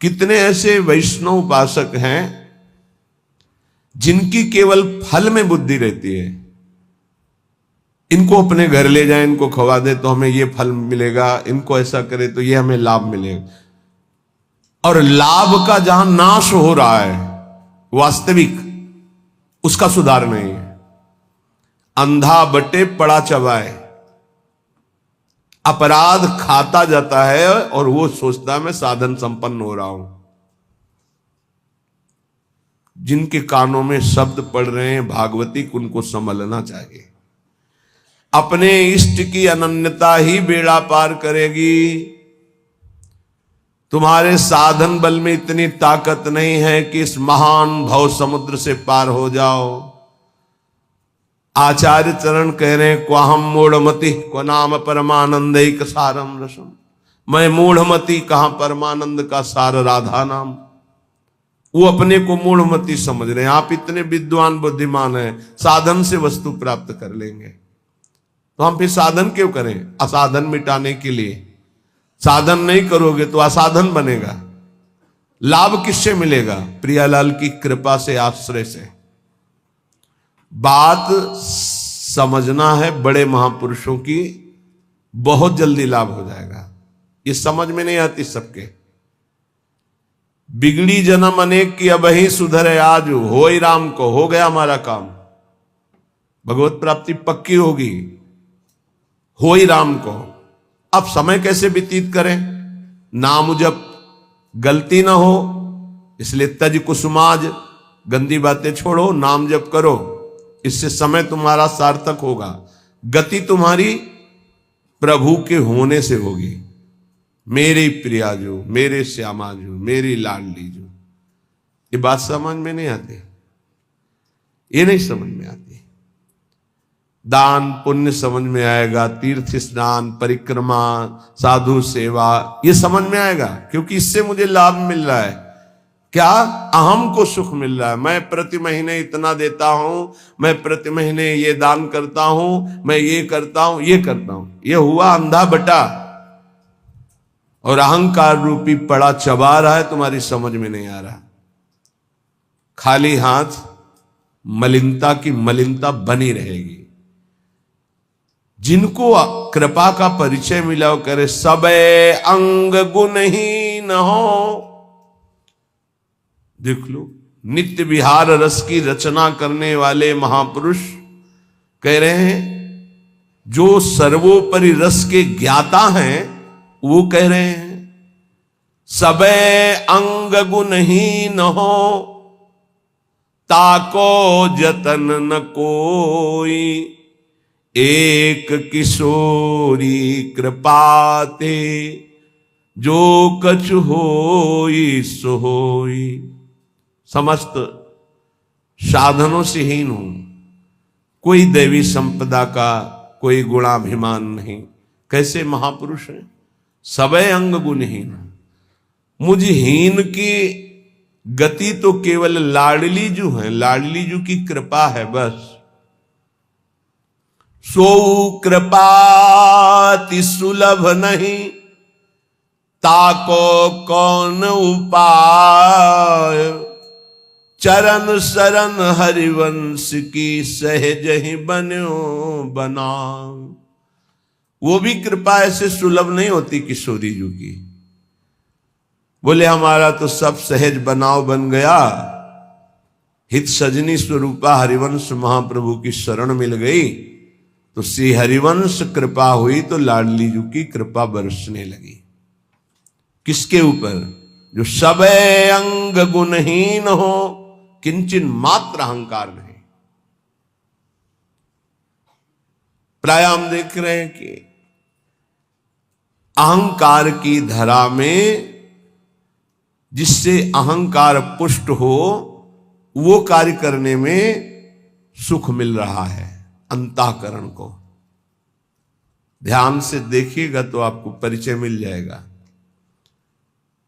कितने ऐसे वैष्णव उपासक हैं जिनकी केवल फल में बुद्धि रहती है। इनको अपने घर ले जाए, इनको खवा दे तो हमें ये फल मिलेगा, इनको ऐसा करे तो ये हमें लाभ मिलेगा। और लाभ का जहां नाश हो रहा है वास्तविक, उसका सुधार नहीं है। अंधा बटे पड़ा चबाए, अपराध खाता जाता है और वो सोचता है मैं साधन संपन्न हो रहा हूं। जिनके कानों में शब्द पड़ रहे हैं भागवती, उनको संभलना चाहिए। अपने इष्ट की अनन्यता ही बेड़ा पार करेगी। तुम्हारे साधन बल में इतनी ताकत नहीं है कि इस महान भव समुद्र से पार हो जाओ। आचार्य चरण कह रहे हैं, क्वाहम मूढ़मति क्व नाम परमानंद सारम रसम। मैं मूढ़मति, कहां परमानंद का सार राधा नाम। वो अपने को मूढ़मति समझ रहे हैं। आप इतने विद्वान बुद्धिमान हैं, साधन से वस्तु प्राप्त कर लेंगे, तो हम फिर साधन क्यों करें? असाधन मिटाने के लिए। साधन नहीं करोगे तो असाधन बनेगा। लाभ किससे मिलेगा? प्रियालाल की कृपा से, आश्रय से। बात समझना है बड़े महापुरुषों की, बहुत जल्दी लाभ हो जाएगा। ये समझ में नहीं आती सबके। बिगड़ी जन्म अनेक की अब ही सुधरे आज, हो ही राम को, हो गया हमारा काम। भगवत प्राप्ति पक्की होगी, हो ही राम को। अब समय कैसे व्यतीत करें? नाम जब गलती ना हो, इसलिए तज कुसुमाज, गंदी बातें छोड़ो, नाम जप करो। इससे समय तुम्हारा सार्थक होगा। गति तुम्हारी प्रभु के होने से होगी। मेरी प्रिया जो, मेरे श्यामा जो, मेरी लाडली जो। ये बात समझ में नहीं आती, ये नहीं समझ में आती। दान पुण्य समझ में आएगा, तीर्थ स्नान, परिक्रमा, साधु सेवा, ये समझ में आएगा, क्योंकि इससे मुझे लाभ मिल रहा है। क्या? अहम को सुख मिल रहा है। मैं प्रति महीने इतना देता हूं, मैं प्रति महीने ये दान करता हूं, मैं ये करता हूं, ये करता हूं। ये हुआ अंधा बटा, और अहंकार रूपी पड़ा चबा रहा है, तुम्हारी समझ में नहीं आ रहा। खाली हाथ मलिनता की मलिनता बनी रहेगी। जिनको कृपा का परिचय मिला वो करे सबे अंग गुणहीन हो। देख लो, नित्य विहार रस की रचना करने वाले महापुरुष कह रहे हैं, जो सर्वोपरि रस के ज्ञाता हैं, वो कह रहे हैं सबे अंग गुणहीन हो, ताको जतन न कोई, एक किशोरी कृपाते, जो कछु होई सो होई। समस्त साधनों से हीन हूं, कोई दैवी संपदा का कोई गुणाभिमान नहीं। कैसे महापुरुष हैं? सबे अंग गुणहीन। मुझ हीन की गति तो केवल लाडली जू है, लाडली जू की कृपा है बस। सो कृपाति सुलभ नहीं, ताको कौन उपाय, चरण शरण हरिवंश की सहज ही बन्यो बना। वो भी कृपा ऐसे सुलभ नहीं होती किशोरी जी की। बोले हमारा तो सब सहज बनाव बन गया, हित सजनी स्वरूपा हरिवंश महाप्रभु की शरण मिल गई, तो श्री हरिवंश कृपा हुई तो लाडली जी की कृपा बरसने लगी। किसके ऊपर? जो सबे अंग गुणहीन हो, किंचन मात्र अहंकार नहीं। प्राय हम देख रहे हैं कि अहंकार की धरा में जिससे अहंकार पुष्ट हो, वो कार्य करने में सुख मिल रहा है अंतःकरण को। ध्यान से देखिएगा तो आपको परिचय मिल जाएगा।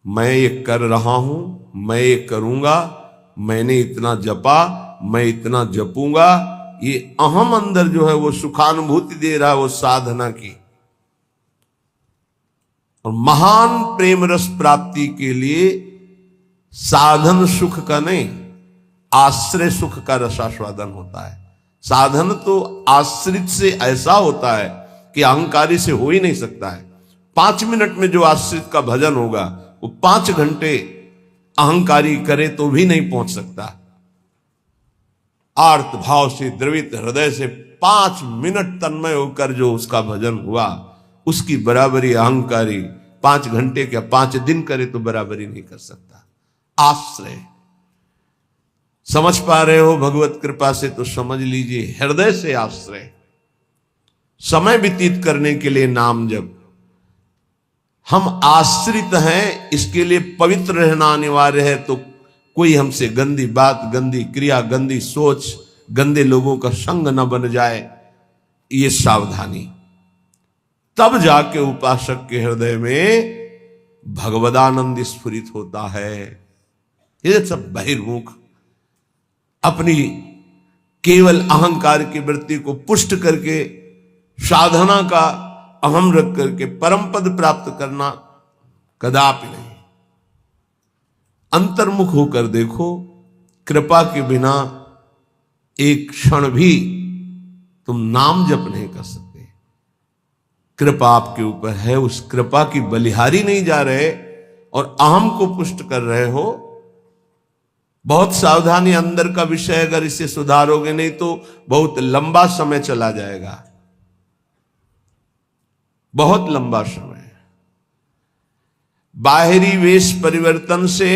मैं ये कर रहा हूं, मैं ये करूंगा, मैंने इतना जपा, मैं इतना जपूंगा, ये अहम अंदर जो है वो सुखानुभूति दे रहा है, वो साधना की। और महान प्रेम रस प्राप्ति के लिए साधन सुख का नहीं, आश्रय सुख का रसास्वादन होता है। साधन तो आश्रित से ऐसा होता है कि अहंकारी से हो ही नहीं सकता है। 5 मिनट में जो आश्रित का भजन होगा वो 5 घंटे अहंकारी करे तो भी नहीं पहुंच सकता। आर्त भाव से द्रवित हृदय से 5 मिनट तन्मय होकर जो उसका भजन हुआ, उसकी बराबरी अहंकारी 5 घंटे क्या 5 दिन करे तो बराबरी नहीं कर सकता। आश्रय समझ पा रहे हो? भगवत कृपा से तो समझ लीजिए, हृदय से आश्रय। समय व्यतीत करने के लिए नाम जप। हम आश्रित हैं, इसके लिए पवित्र रहना अनिवार्य है। तो कोई हमसे गंदी बात, गंदी क्रिया, गंदी सोच, गंदे लोगों का संग न बन जाए, ये सावधानी। तब जाके उपासक के हृदय में भगवदानंद स्फुरित होता है। ये सब बहिर्मुख अपनी केवल अहंकार की वृत्ति को पुष्ट करके साधना का अहम रख करके परम पद प्राप्त करना कदापि नहीं। अंतर्मुख होकर देखो, कृपा के बिना एक क्षण भी तुम नाम जप नहीं कर सकते। कृपा आपके ऊपर है, उस कृपा की बलिहारी नहीं जा रहे और अहम को पुष्ट कर रहे हो। बहुत सावधानी, अंदर का विषय, अगर इसे सुधारोगे नहीं तो बहुत लंबा समय चला जाएगा, बहुत लंबा समय। बाहरी वेश परिवर्तन से